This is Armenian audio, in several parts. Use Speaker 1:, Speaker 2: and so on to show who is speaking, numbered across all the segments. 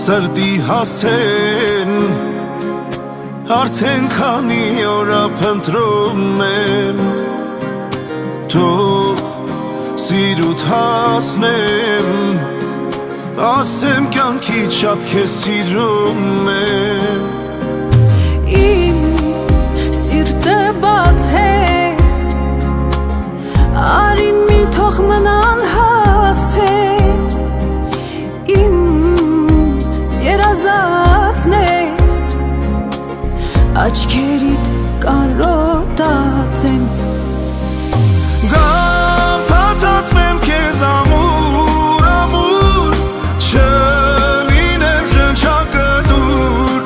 Speaker 1: Սրտի հասեն արդեն քանի օր փնտրում եմ Թող սիրուտ հասնեմ Ասեմ կյանքի շատ քեզ սիրում եմ
Speaker 2: Իմ սիրտը բաց է Արի մի թող մնան հասցե Իմ երազատն ես Աչքերիդ կարոտած եմ
Speaker 1: Գամ փաթաթվեմ քեզ ամուր, ամուր Չլինեմ շնչակտուր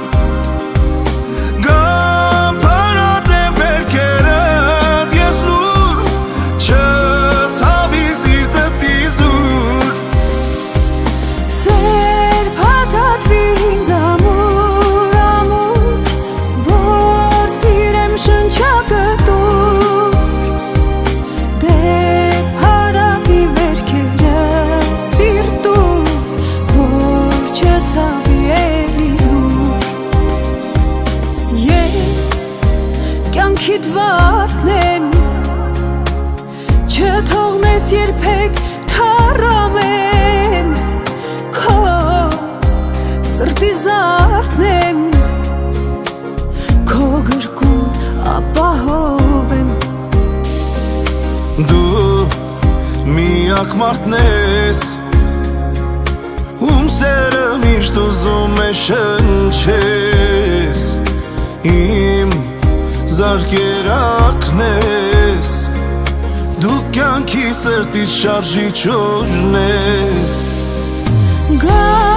Speaker 1: Գամ փարատեմ վերքերդ ես լուր Չցավի սիրտդ իզուր
Speaker 2: Սեր փաթաթվի ինձ ամուր, ամուր Որ սիրեմ շնչակտուր Դեպ հարատի վերքերը սիրտում Որ չցավի էլիզում Ես կյանքիդ վարդն եմ Չթողնես երբեք թառամեմ Քո սրտի զարդն եմ Քո գրկում ապահով եմ
Speaker 1: Դու միակ մարդն ես Ում սերը միշտ ուզում է շնչես Իմ զարկերակն ես Դու կյանքի սրտից շարժիչ օրն ես
Speaker 2: Գա